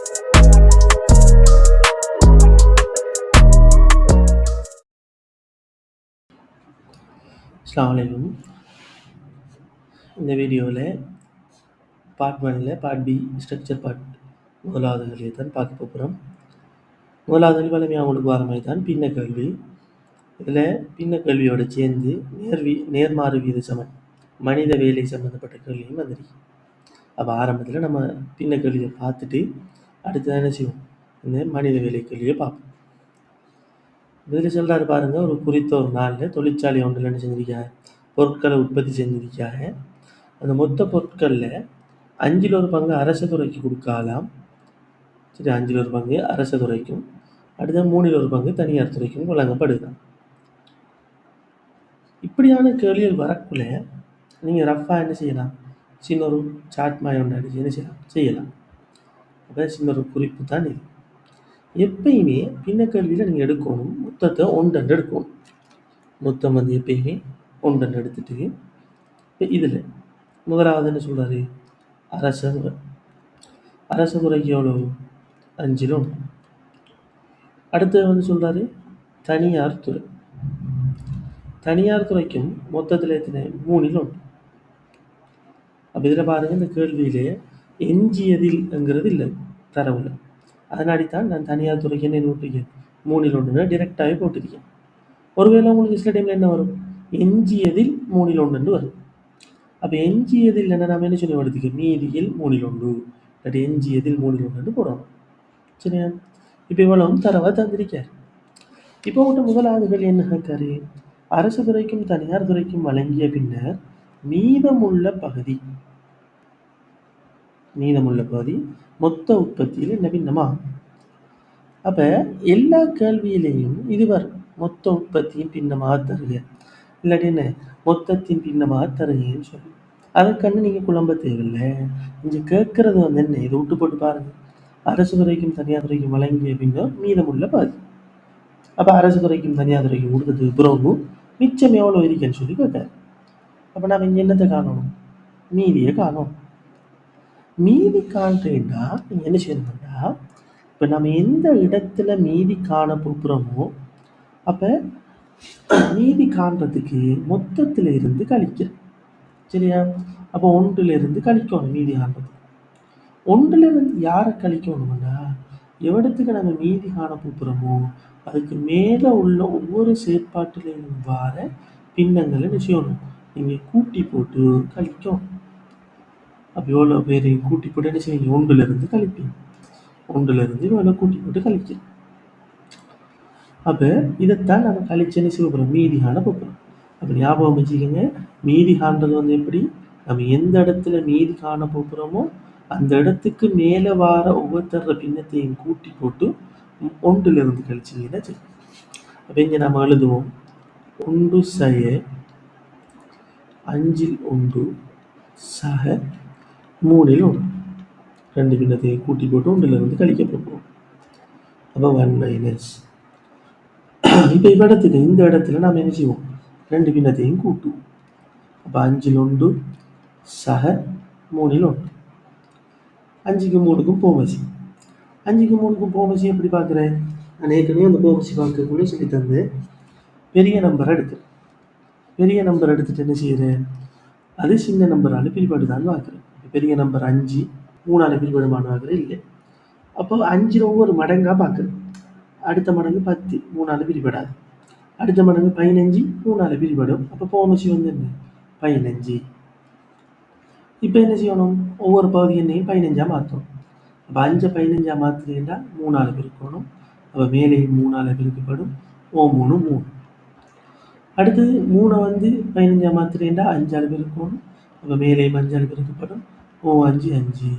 அஸ்ஸலாமு அலைக்கும். இந்த வீடியோவில் பார்ட் 1ல் பார்ட் பி ஸ்ட்ரக்சர் பார்ட் முதலாவது கேள்வியை தான் பார்க்க போகிறோம். முதலாவது கேள்வி வழமையாக உங்களுக்கு வர மாதிரி தான் பின்ன கேள்வி. இதில் பின்ன கேள்வியோடு சேர்ந்து நேர்மாறு வீத சமன் மனித வேலை சம்மந்தப்பட்ட கேள்வியும் வந்துருக்கு. அப்போ ஆரம்பத்தில் நம்ம பின்ன கேள்வியை பார்த்துட்டு அடுத்து என்ன செய்வோம், இந்த மனித வேலை கேள்வியை பார்ப்போம். இதில் சொல்கிறாரு பாருங்கள், ஒரு குறித்த ஒரு நாளில் தொழிற்சாலை ஒன்றில் என்ன செஞ்சிருக்காங்க, பொருட்களை உற்பத்தி செஞ்சிருக்காங்க. அந்த மொத்த பொருட்களில் 1/5 அரச துறைக்கு கொடுக்கலாம். சரி, 1/5 அரச துறைக்கும், அடுத்த 3/1 தனியார் துறைக்கும் வழங்கப்படுது. இப்படியான கேள்விகள் வரக்குள்ள நீங்கள் ரஃபாக என்ன செய்யலாம், சின்ன ஒரு சாட் மாதிரி ஒன்று அடிச்சு என்ன செய்யலாம். அப்போ சின்ன ஒரு குறிப்பு தான் இது. எப்பயுமே பின்ன கேள்வியில் நீங்கள் எடுக்கணும், மொத்தத்தை 1 எடுக்கணும். மொத்தம் எப்பயுமே 1 எடுத்துட்டு இப்போ இதில் முதலாவது என்ன சொல்கிறாரு, அரச துறை. அரச துறைக்கு எவ்வளோ, 5. அடுத்தது சொல்கிறாரு தனியார் துறை. தனியார் துறைக்கும் மொத்தத்தில் எத்தனை, 3. அப்போ இதில் பாருங்கள், இந்த கேள்வியிலே எஞ்சியதில்ங்கிறது இல்லை தரவில். அதனாடித்தான் நான் தனியார் துறைக்கு என்ன விட்டுருக்கேன், 3 டிரெக்டாகவே போட்டிருக்கேன். ஒருவேளை உங்களுக்கு சில டைமில் என்ன வரும், எஞ்சியதில் 3 வரும். அப்போ எஞ்சியதில் என்ன நம்ம என்ன சொல்லி வருதுக்கு, மீதியில் 3 இல்லாட்டி எஞ்சியதில் 3 போடணும். சரியா? இப்போ இவ்வளவும் தரவாக தந்திருக்கார். இப்போ மட்டும் முதலாவது கேள்வி என்ன கேட்காரு, அரசு துறைக்கும் தனியார் துறைக்கும் வழங்கிய பின்னர் மீதமுள்ள பகுதி மொத்த உற்பத்தியில் என்ன பின்னமா. அப்போ எல்லா கேள்வியிலையும் இது வரும், மொத்த உற்பத்தியின் பின்னமாக தருக, இல்லாட்டி என்ன மொத்தத்தின் பின்னமாக தருகன்னு சொல்லி. அதற்கான நீங்கள் குழம்ப தேவையில்லை. இங்கே கேட்கறது என்ன, இதை விட்டு போட்டு பாருங்கள். அரசு துறைக்கும் தனியார் துறைக்கும் வழங்கிய பின்னர் மீதமுள்ள பகுதி. அப்போ அரசு துறைக்கும் தனியார் துறைக்கும் கொடுத்ததுக்கு பிறகு மிச்சம் எவ்வளோ இருக்குன்னு சொல்லி கேட்காரு. அப்போ நம்ம இங்கே என்னத்தை காணணும், மீதியை காணணும். மீதி காண்றேன்னா நீங்கள் என்ன செய்யணும்னா, இப்போ நம்ம எந்த இடத்துல மீதி காண போகிறோமோ அப்போ மீதி காண்றதுக்கு மொத்தத்தில் இருந்து கழிக்கிறேன். சரியா? அப்போ 1 கழிக்கணும் மீதி காண்றது. 1 யாரை கழிக்கணும்னா, எவ்வளத்துக்கு நம்ம மீதி காண போகிறோமோ அதுக்கு மேலே உள்ள ஒவ்வொரு செயற்பாட்டிலையும் வர பின்னங்களை விஷயணும் நீங்கள் கூட்டி போட்டு கழிக்கணும். அப்போ எவ்வளோ பேரையும் கூட்டி போட்டு என்ன செய்வீங்க, 1 கழிப்பீங்க. 1 இவ்வளோ கூட்டி போட்டு கழிக்கிறோம். அப்போ இதைத்தான் நம்ம கழிச்சுன்னு செய்யப்படுறோம், மீதி காண போகிறோம். அப்போ ஞாபகம் வச்சுக்கோங்க, மீதி காண்றது எப்படி, நம்ம எந்த இடத்துல மீதி காண போகிறோமோ அந்த இடத்துக்கு மேலே வர ஒவ்வொருத்தர பின்னத்தையும் கூட்டி போட்டு 1 கழிச்சிங்கன்னா சரி. அப்போ இங்கே நம்ம எழுதுவோம், 1 சய 5 சக 3 2 பின்னத்தையும் கூட்டி போட்டு 1 கழிக்க போகிறோம். அப்போ 1 - இப்போ இவ்விடத்துக்கு இந்த இடத்துல நாம் என்ன செய்வோம், 2 பின்னத்தையும் கூட்டுவோம். அப்போ 5 சக 3 5க்கு 3க்கும் போமசி. 5க்கு 3க்கும் போமசி எப்படி பார்க்குறேன், நான் ஏற்கனவே அந்த போமசி பார்க்கக்கூடிய சொல்லி தந்து பெரிய நம்பரை எடுக்கிறேன். பெரிய நம்பர் எடுத்துகிட்டு என்ன செய்கிறேன், அது சின்ன நம்பரால் பிரிபாடு தான் பார்க்குறேன். பெரிய நம்பர் 5 3ஆல் பிரிபாடுமானு பார்க்குறேன் இல்லை. அப்போ 5 ஒவ்வொரு மடங்காக பார்க்குறேன். அடுத்த மடங்கு 10 3ஆல் பிரிபடாது. அடுத்த மடங்கு 15 3ஆல் பிரிபடும். அப்போ போமசி என்ன, 15. இப்போ என்ன செய்யணும், ஒவ்வொரு பகுதி எண்ணையும் 15ஆக மாற்றணும். அப்போ 5 15ஆக மாற்றுறீங்கன்னா 3ஆல் பிரிக்கணும். அப்போ மேலேயும் 3ஆல் பிரிக்கப்படும். 3 அடுத்தது 3 15ஆக மாற்றுறீங்கன்னா 5ஆல் பிரிக்கணும். அப்போ மேலேயும் 5ஆல் பிரிக்கப்படும். 5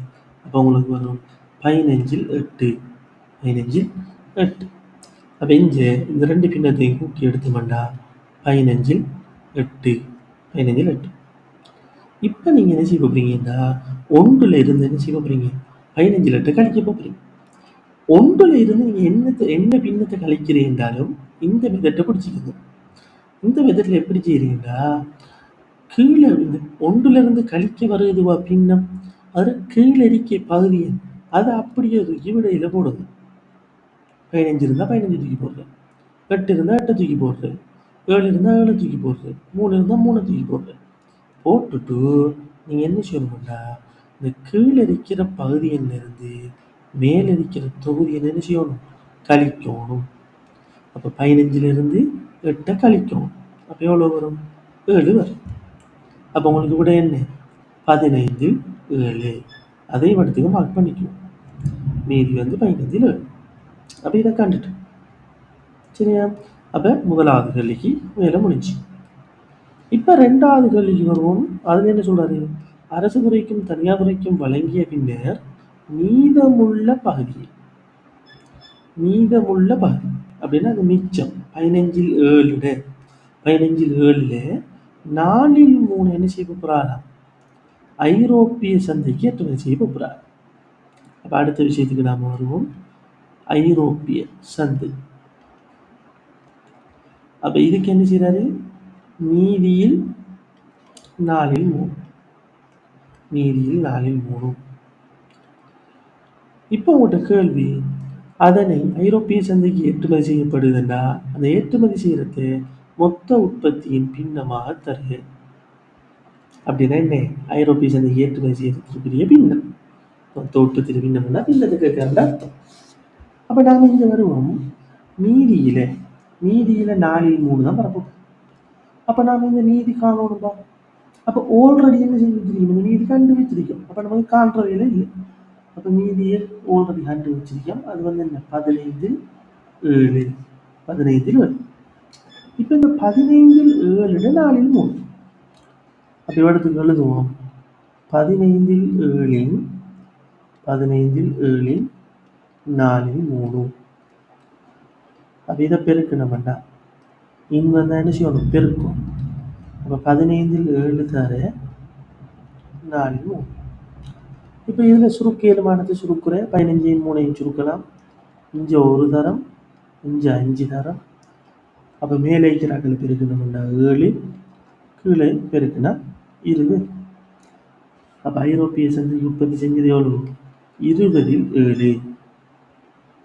அப்போ உங்களுக்கு வரும் 15 8. 15 8. அப்போ இங்கே இந்த 2 பின்னத்தையும் கூட்டி எடுத்துமாண்டா 15 8. 15 8. இப்போ நீங்கள் என்ன செய்ய போகிறீங்கன்னா 1 என்ன செய்ய போகிறீங்க, 15 8 கழிக்க போகிறீங்க. 1 நீங்கள் என்ன பின்னத்தை கழிக்கிறீங்கன்னாலும் இந்த மெத்தட்டை பிடிச்சிக்கணும். இந்த மெத்தட்டில் எப்படி செய்கிறீங்கன்னா, கீழே இந்த 1 கழிக்க வருதுவா பின்னம், அது கீழே இருக்க பகுதியை அதை அப்படியே தூக்கி விடையில் போடுது. 15 இருந்தால் 15 தூக்கி போடுறேன், 8 இருந்தால் 8 தூக்கி போடுறேன், 7 இருந்தால் 7 தூக்கி போடுறேன், 3 இருந்தால் 3 தூக்கி போடுறேன். போட்டுட்டு நீங்கள் என்ன செய்யணும்டா, இந்த கீழே இருக்கிற பகுதியிலிருந்து மேலே இருக்கிற தொகுதியை என்ன செய்யணும், கழிக்கணும். அப்போ 15லிருந்து 8 கழிக்கணும். அப்போ எவ்வளோ வரும், 7 வரும். அப்போ உங்களுக்கு விட என்ன, 15 7. அதை இடத்துக்கு மார்க் பண்ணிக்குவோம். மீதி 15 7. அப்போ இதை கண்டுட்டு சரியா. அப்போ முதலாவது கேள்விக்கு வேலை முடிஞ்சு. இப்போ 2வது கேள்விக்கு வருவோம். அதில் என்ன சொல்றாரு, அரசு துறைக்கும் தனியார் துறைக்கும் வழங்கிய பின்னர் மீதமுள்ள பகுதி அப்படின்னா அது மிச்சம் 15ல் 7 15ல் 7 4ல் 3 என்ன செய்ய போகிறாரா, ஐரோப்பிய சந்தைக்கு ஏற்றுமதி செய்ய போகிறார். அப்போ அடுத்த விஷயத்துக்கு நாம் வருவோம், ஐரோப்பிய சந்தை. அப்போ இதுக்கு என்ன செய்கிறாரு, மீதியில் 4ல் 3. இப்போ உங்கள்கிட்ட கேள்வி, அதனை ஐரோப்பிய சந்தைக்கு ஏற்றுமதி செய்யப்படுதுன்னா அந்த ஏற்றுமதி செய்யறது மொத்த உற்பத்தியின் பின்னமாக தருது. அப்படின்னா என்ன, ஐரோப்பிய சந்தைக்கு ஏற்றுமதி செய்யறதுக்குரிய பின்னம், மொத்த உற்பத்தியின் பின்னம்னா பின்னத்துக்கு கேட்கறது அர்த்தம். அப்போ நாம் இங்கே வருவோம், மீதியில் 4ல் 3 தான் பரப்போம். அப்போ நாம் இந்த மீதி காணணும்பா. அப்போ ஆல்ரெடி என்ன செஞ்சு வச்சிருக்கோம், இந்த மீதி கண்டு வச்சிருக்கோம். அப்போ நமக்கு காண்ற வேலை இல்லை. அப்போ மீதியை ஆல்ரெடி கண்டு வச்சிருக்கோம். அது என்ன, 15 7 15ல் 7. இப்போ இந்த 15ல் 7 4ல் 3. அப்போ இடத்துக்கு எழுதுவோம், 15ல் 7 4ல் 3. அப்போ இதை பெருக்கணும்டா, இங்கே என்ன செய்யணும், பெருக்கும். அப்போ 15ல் 7 தர 4ல் 3. இப்போ இதில் சுருக்க ஏழுமானத்தை சுருக்குறேன், 15ஐயும் 3ஐயும் சுருக்கலாம். இங்கே ஒரு தரம், இங்கே 5 தரம். அப்போ மேலே இருக்கிறாக்களை பெருக்கணும்னா 7, கீழே பெருக்குனா 20. அப்போ ஐரோப்பிய சந்தைக்கு உற்பத்தி செஞ்சது எவ்வளோ, 20ல்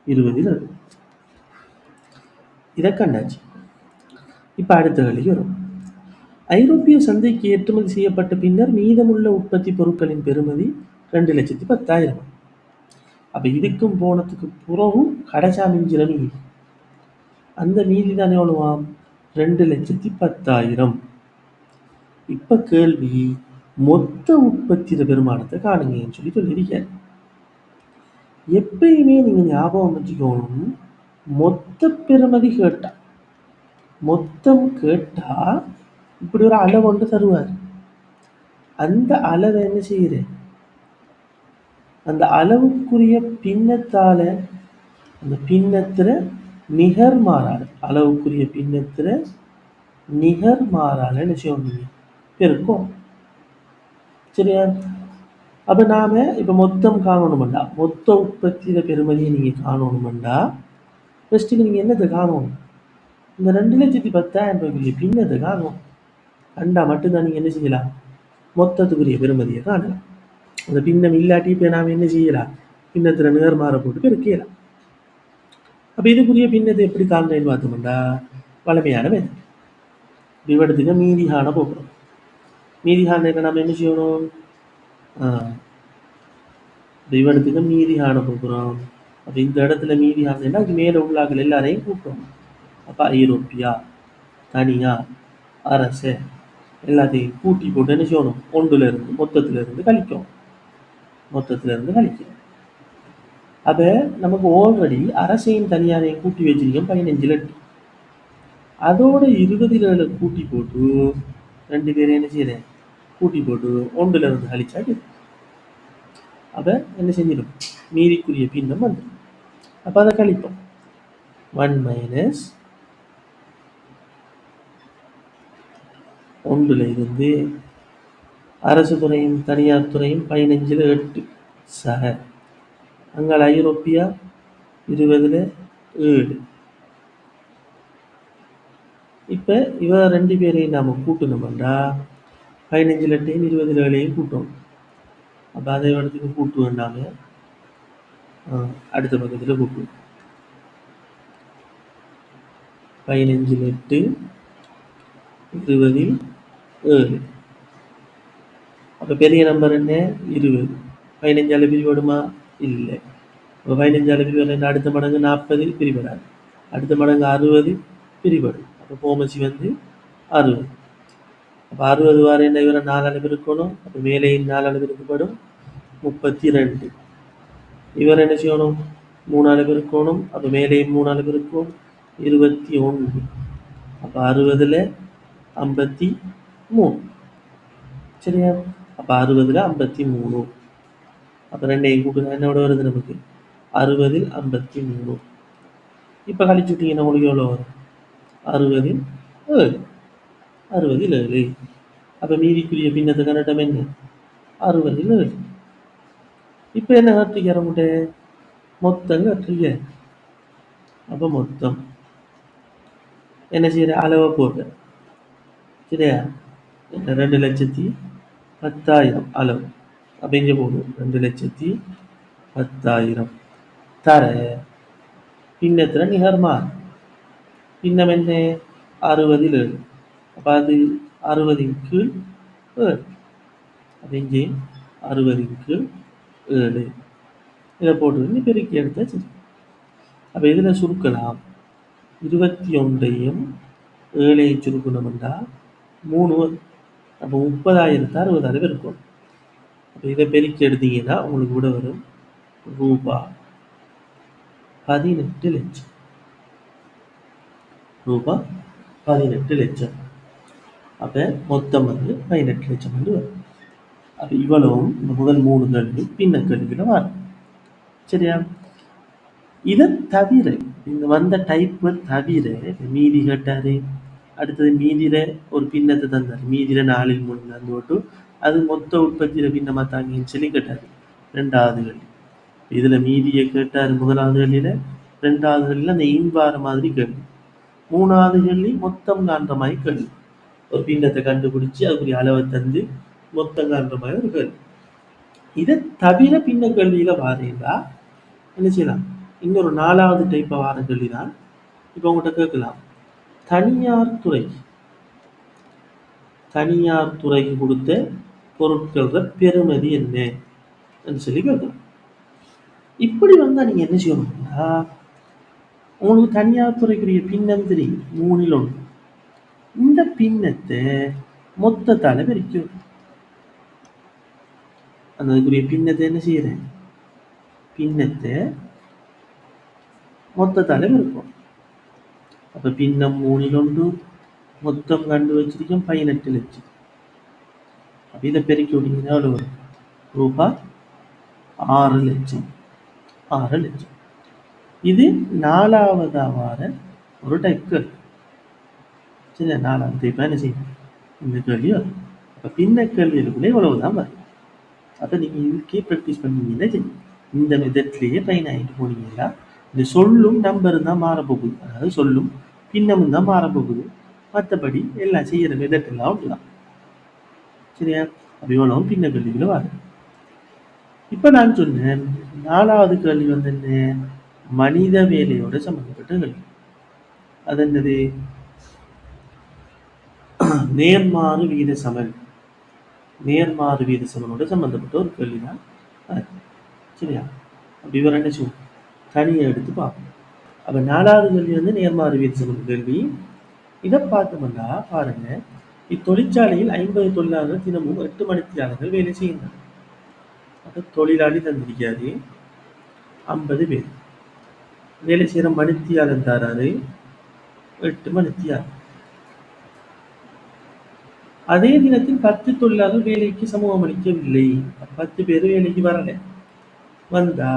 7. இதை கண்டாச்சு. இப்போ அடுத்த கேள்விக்கு வரும், ஐரோப்பிய சந்தைக்கு ஏற்றுமதி செய்யப்பட்ட பின்னர் மீதமுள்ள உற்பத்தி பொருட்களின் பெறுமதி 2,10,000. அப்போ இதுக்கும் போனதுக்கு புறவும் கடைசா மிஞ்சிற மீதி, அந்த மீதி தானே எவ்வளோவாம், 2,10,000. இப்போ கேள்வி, மொத்த உற்பத்தியில பெருமானத்தை காணுங்கன்னு சொல்லி சொல்லியிருக்காரு. எப்பயுமே நீங்கள் ஞாபகம் வச்சுக்கணும், மொத்த பெருமதி கேட்டா, மொத்தம் கேட்டா இப்படி ஒரு அளவு ஒன்று தருவார். அந்த அளவை என்ன செய்கிறேன், அந்த அளவுக்குரிய பின்னத்தால, அந்த பின்னத்தில் நிகர் மாறாள், அளவுக்குரிய பின்னத்தில் நிகர் மாறாள் என்ன செய்யணும், பெருக்கும். சரியா. அப்போ நாம் இப்போ மொத்தம் காணணுமெண்டா, மொத்த உற்பத்தியில் பெருமதியை நீங்கள் காணணுமெண்டா ஃபஸ்ட்டுக்கு நீங்கள் என்னத்தை காணணும், இந்த 2,10,000 பின்னத்தை காணணும். கண்டா மட்டும்தான் நீங்கள் என்ன செய்யலாம், மொத்தத்துக்குரிய பெருமதியை காணலாம். அந்த பின்னம் இல்லாட்டி இப்போ நாம் என்ன செய்யலாம், பின்னத்தில் நேர்மாற போட்டு பெருக்கலாம். அப்போ இதுக்குரிய பின்னத்தை எப்படி காண்றேன்னு பார்த்தோம்டா, வளமையான வேலை விவடத்துக்கு மீதி காண போகிறோம். மீதி காண நம்ம என்ன செய்யணும், விவடத்துக்கு மீதி காண போகிறோம். அப்போ இந்த இடத்துல மீதி காணா அது மேலே உள்ளாக்கள் எல்லாரையும் கூப்பிட்டோம். அப்போ ஐரோப்பியா, தனியா, அரசு எல்லாத்தையும் கூட்டி போட்டு என்ன செய்யணும், மொத்தத்திலிருந்து கழிக்கும். அப்போ நமக்கு ஆல்ரெடி அரசையும் தனியாரையும் கூட்டி வச்சிருக்கோம் 15ல் 8. அதோட 20ல் 7 கூட்டி போட்டு 2 பேரும் என்ன செய்யறேன், கூட்டி போட்டு 1லிருந்து கழிச்சாச்சு. அப்போ என்ன செஞ்சிடும், மீதிக்குரிய பின்னம் வந்துடும். அப்போ அதை கழிப்போம், 1 - 1லிருந்து அரசு துறையும் தனியார் துறையும் 15ல் 8 சக, அங்கே ஐரோப்பியா 20ல் 7. இப்போ இவ 2 பேரையும் நாம் கூட்டணும்டா, 15ல் 8ஐயும் 20ல் 7ஐயும் கூட்டணும். அப்போ அதை இடத்துக்கு கூட்டு வேண்டாங்க, அடுத்த பக்கத்தில் கூட்டு 15 8 20 7. அப்போ பெரிய நம்பர் என்ன 20. 15 பிரிபடுமா இல்லை. இப்போ 15 பிரிபட அடுத்த மடங்கு 40 பிரிபடாது. அடுத்த மடங்கு 60 பிரிபடும். அப்போ போமசி வந்து 60. அப்போ 60 வார என்ன இவரை 4 பெருக்கணும். அப்போ மேலேயும் 4 பெருக்கப்படும் 32. இவர் என்ன செய்யணும் 3 பெருக்கணும். அப்போ மேலேயும் 3 பெருக்கும் 21. அப்போ 60ல் 53. சரியா? அப்போ 60ல் 53. அப்போ ரெண்டையும் கூட்டுங்க என்னோட வருது நமக்கு 60ல் 53. இப்போ கழிச்சு விட்டீங்கன்னா உங்களுக்கு எவ்வளோ வரும் 60ல் 7. 60ல் 7. அப்போ மீதிக்குரிய பின்னத்தை கணட்டம் என்ன 60ல் 7. இப்போ என்ன கட்டுறீங்க உங்கள்கிட்ட மொத்தம் கட்டுறீங்க. அப்போ மொத்தம் என்ன செய்யற அளவை போடுற. சரியா? 2,10,000 அளவு. அப்போ இங்கே போடுவோம் 2,10,000 தர பின்னத்தில் நிகர்மா பின்னம் என்ன 60ல் 7. அப்போ அது 60ன் கீழ் 7. அப்போ இங்கே 60ன் கீழ் 7 இதை போட்டு பெருக்கி எடுத்தா சரி. அப்போ இதில் சுருக்கலாம் 21ஐயும் 7ஐயும் சுருக்கணும்னா 3. அப்போ 30,000 இருக்கும். அப்போ இதை பெருக்கி எடுத்தீங்கன்னா உங்களுக்கு கூட வரும் ரூபாய் 18 லட்சம். ரூபாய் 18 லட்சம். அப்போ மொத்தம் வந்து 18 லட்சம் வந்து வரும். அப்போ இவ்வளவும் இந்த முதல் 3 கேள்வி பின்ன கேள்வியில் வரும். சரியா? இதை தவிர இந்த வந்த டைப்பை தவிர மீதி கேட்டாரு. அடுத்தது மீதியில் ஒரு பின்னத்தை தந்தார். மீதியில் 4ல் 3 தந்து போட்டு அது மொத்த உற்பத்தியில் பின்னமாக தாங்கின்னு சொல்லி கேட்டார். 2வது கேள்வி இதில் மீதியை கேட்டார். முதலாவது கேள்வியில் 2வது கேள்வியில் அந்த இன்வார மாதிரி கேள்வி. 3வது கேள்வி மொத்தம் காண்ற மாதிரி கேள்வி. ஒரு பின்னத்தை கண்டுபிடிச்சி அதுக்குரிய அளவை தந்து மொத்தம் காண்ற மாதிரி ஒரு கேள்வி. இதை தவிர பின்ன கேள்வியில் வாரீங்களா என்ன செய்யலாம் இன்னொரு 4வது டைப்பை வார கேள்வி தான் இப்போ உங்கள்கிட்ட கேட்கலாம். தனியார் துறைக்கு கொடுத்த பொருட்களோட பெறுமதி என்ன சொல்லி கேட்கலாம். இப்படி வந்தால் நீங்கள் என்ன செய்யணும்னா உங்களுக்கு தனியார் துறைக்குரிய பின்னம் தெரியும் 3ல் 1. இந்த பின்னத்தை மொத்தத்தால் பிரிக்கும். அதுக்குரிய பின்னத்தை என்ன செய்யறேன் பின்னத்தை மொத்தத்தால் பிரிக்கும். அப்போ பின்னம் 3ல் 1 மொத்தம் கண்டு வச்சிருக்கோம் 18 லட்சம். அப்போ இதை பெருக்கி விட்டீங்கன்னா எவ்வளோ வரும் ரூபாய் 6 லட்சம். 6 லட்சம். இது 4வது வார ஒரு டைப் கேள்வி. சரி 4வது டைப் என்ன செய்யும் இந்த கேள்வி வரும். அப்போ பின்ன கேள்விகளுக்குள்ளே இவ்வளவுதான் வரும். அப்போ நீங்கள் இதுக்கே ப்ராக்டிஸ் பண்ணீங்கன்னா சரி இந்த மெத்தட்லேயே ட்ரைன் ஆகிட்டு போனீங்கன்னா இந்த சொல்லும் நம்பரும் தான் மாறப்போகுது. அதாவது சொல்லும் பின்னமும் தான் மாறப்போகுது. மற்றபடி எல்லாம் செய்கிற மெத்தட் எல்லாம் ஒன்றுதான். சரியா? அப்போ இவ்வளவும் பின்ன கேள்விகளை வரும். இப்போ நான் சொன்னேன் 4வது கேள்வி வந்து என்ன மனித வேலையோட சம்பந்தப்பட்ட கேள்வி. அது என்னது நேர்மாறு வீத சமன். நேர்மாறு வீத சமனோட சம்பந்தப்பட்ட ஒரு கேள்வி தான். சரியா? அப்படி இவர் என்ன செய்வோம் தனியாக எடுத்து பார்ப்போம். அப்போ 4வது கேள்வி வந்து நேர்மாறு வீத சமன் கேள்வி. இதை பார்த்தோம்னா பாருங்க இத்தொழிற்சாலையில் 50 தொழிலாளர்கள் தினமும் 8 மணித்தியாளர்கள் வேலை செய்யுங்க. அப்போ தொழிலாளி தந்திருக்காரு 50 பேர் வேலை செய்கிற மணித்தியாளர் தாராரு 8 மணித்தியாளர். அதே தினத்தில் 10 தொழிலாளர்கள் வேலைக்கு சமூகம் அளிக்கவில்லை. 10 பேர் வேலைக்கு வரல. வந்தா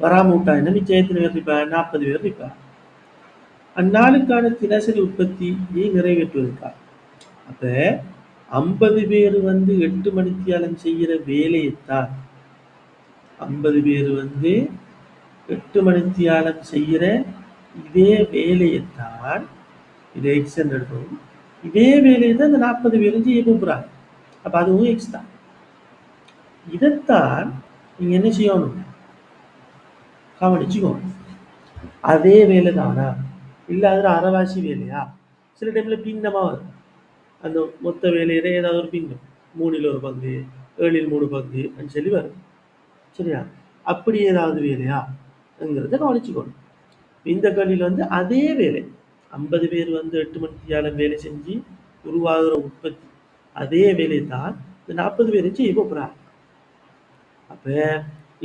வராம விட்டா என்ன மிச்சம் எத்தனை பேர் இருப்பா 40 பேர் இருப்பா. அந்நாளுக்கான தினசரி உற்பத்தியை நிறைவேற்றுவதற்கா அப்ப 50 பேர் வந்து 8 மணித்தியாலம் செய்கிற வேலையைத்தான் 50 பேர் வந்து 8 மணித்தியாலம் செய்கிற இதே வேலையைத்தான் இதை எக்ஸ் எடுக்கணும். இதே வேலையை தான் இந்த 40 பேரும் செய்ய கூப்பிடுறாங்க. அப்ப அதுவும் எக்ஸ் தான். இதைத்தான் நீங்க என்ன செய்யணும் கவனிச்சுக்கோங்க. அதே வேலை தானா இல்லை அதில் அரைவாசி வேலையா? சில டைமில் பின்னமாக வரும். அந்த மொத்த வேலையில ஏதாவது ஒரு பின்னம் 3ல் 1 பங்கு 7ல் 3 பங்கு சொல்லி வரும். சரியா? அப்படி ஏதாவது வேலையாங்கிறத கவனிச்சுக்கணும். இந்த கேள்வியில் வந்து அதே வேலை 50 பேர் வந்து 8 மணித்தியாலம் வேலை செஞ்சு உருவாகிற உற்பத்தி அதே வேலை தான் இந்த 40 பேரை செய்ய போகிறாங்க. அப்போ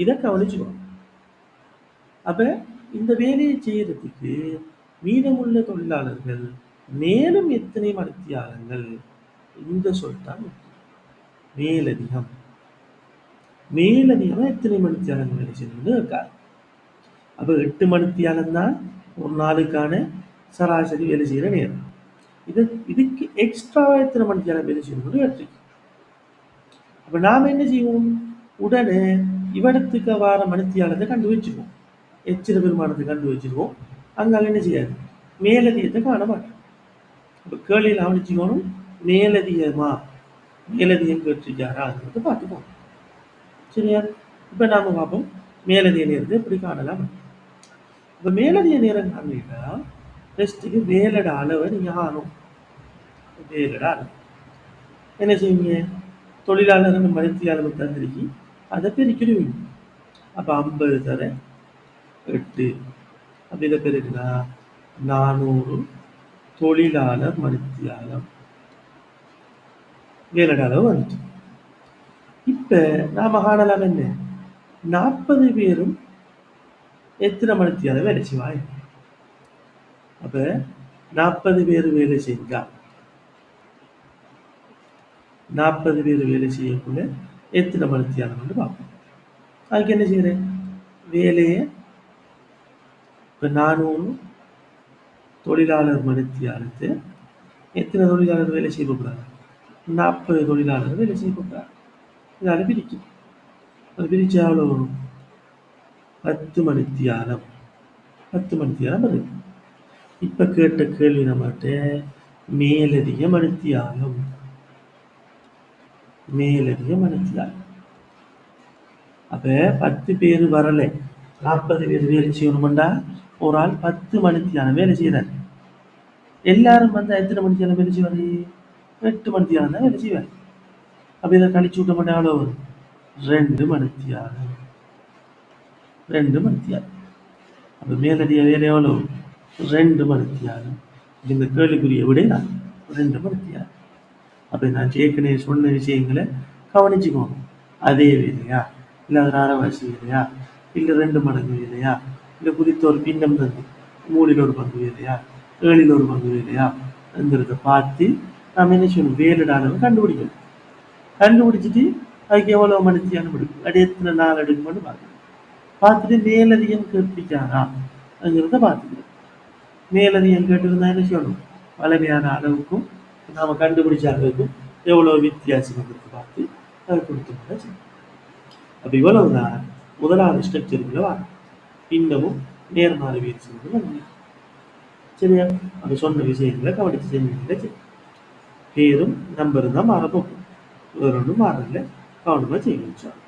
இதை கவனிச்சுக்கணும். அப்போ இந்த வேலையை செய்யறதுக்கு மீதமுள்ள தொழிலாளர்கள் மேலும் எத்தனை மணித்தியாலங்கள்? இந்த சொல் தான் மேலதிகம். மேலதிகமாக எத்தனை மணித்தியாலங்கள் வேலை செய்யணும்னு இருக்காரு. அப்போ 8 மணித்தியாலம் தான் ஒரு நாளுக்கான சராசரி வேலை செய்கிற நேரம். இதுக்கு எக்ஸ்ட்ராவா எத்தனை மணித்தியாலம் வேலை செய்யணும்னு வச்சிருக்கு. அப்போ நாம் என்ன செய்வோம்? உடனே இவடத்துக்கு வார மணித்தியாலத்தை கண்டு வச்சுக்குவோம். எச்சிற பெருமானத்தை கண்டு வச்சிருவோம். அங்கே என்ன செய்யாது? மேலதிகத்தை காண மாட்டோம். இப்போ கேள்வியில் கவனிச்சுக்கணும். மேலதிகமா மேலதிகம் கேட்டிருக்காராங்கிறத பார்த்துப்போம். சரியா? இப்போ நாம் பார்ப்போம் மேலதிக நேரத்தை எப்படி காணலாம். இப்போ மேலதிக நேரம் காணலா ஃபஸ்ட்டுக்கு வேலோட அளவை நீங்கள் ஆணும். வேலோட அளவு என்ன செய்வீங்க? தொழிலாளர்கள் மணித்தியாலம் தந்திருக்கி அதை பிரிக்கிடுவீங்க. அப்போ 50 தர 8 அப்படி இதை பெருக்குனா 400 தொழிலாளர் மணித்தியாலம் வேலோட அளவு வந்துச்சு. இப்போ நாம காணலாம் என்ன? 40 பேரும் எத்தனை மணித்தியாலம் வேலை செய்வாங்க? அப்போ 40 பேர் வேலை செஞ்சா 40 பேர் வேலை செய்யக்குள்ள எத்தனை மணித்தியாலம் பார்ப்போம். அதுக்கு என்ன செய்யறேன்? வேலையை இப்போ 400 தொழிலாளர் மணித்தியாலத்தை எத்தனை தொழிலாளர் வேலை செய்ய போகிறாங்க? 40 தொழிலாளர் வேலை செய்ய போகிறாங்க. இதால் பிரிக்கும். அது பிரிச்சு எவ்வளோ வரும்? 10 மணித்தியாலம். 10 மணித்தியாலம் வருது. இப்போ கேட்ட கேள்வி நம்மகிட்ட மேலதிக மணித்தியாலம். மேலதிக மணித்தியாலம். அப்போ 10 பேர் வரலை, 40 பேர் வேலை செய்யணும்டா ஒரு ஆள் 10 மணித்தியாலம் வேலை செய்கிறார். எல்லாரும் வந்து எத்தனை மணித்தியாலம் வேலை செய்வார்? 8 மணித்தியாலம் தான் வேலை செய்வார். அப்போ இதை கழிச்சு விட்ட மாட்டேன் எவ்வளோ வரும்? 2 மணித்தியாலம். 2 மணித்தியாலம். அப்போ மேலதிக வேலை எவ்வளோ? 2 மணித்தியாலம். இந்த கேள்விக்குரிய விட 2 மணித்தியாலம். அப்போ நான் ஏற்கனவே சொன்ன விஷயங்களை கவனிச்சுக்கோங்க. அதே வேலையா இல்லை அதில் அரைவாசி வேலையா இல்லை 2 மடங்கு வேலையா இல்லை குறித்த ஒரு பின்னம் தந்து 3ல் 1 பங்கு வேலையா 7ல் 1 பங்கு வேலையாங்கிறத பார்த்து நாம் என்ன செய்யணும்? வேலோட அளவு கண்டுபிடிக்கணும். கண்டுபிடிச்சிட்டு அதுக்கு எவ்வளோ மணித்தியாலம் எடுக்கும், அது எத்தனை நாள் எடுக்கும்னு பார்க்கணும். பார்த்துட்டு மேலதிகம் கேட்பிச்சாராங்கிறத பார்த்துக்கணும். மேலதிகம் கேட்டிருந்தா என்ன செய்யணும்? வளமையான அளவுக்கும் நாம் கண்டுபிடிச்ச அளவுக்கும் எவ்வளோ வித்தியாசம் பார்த்து அதை கொடுத்து செய்யணும். அப்போ இவ்வளவுதான் முதலாவது ஸ்ட்ரக்சருக்குள்ள வரும். பின்னமும் நேர்மாறு வீழ்ச்சி. சரியா? அது சொன்ன விஷயங்களை கவனித்து செஞ்சீங்களே சரி. பேரும் நம்பரும் தான் மாறப்போகும். வேற ஒன்றும் மாறல. கவனமாக செய்யணும்.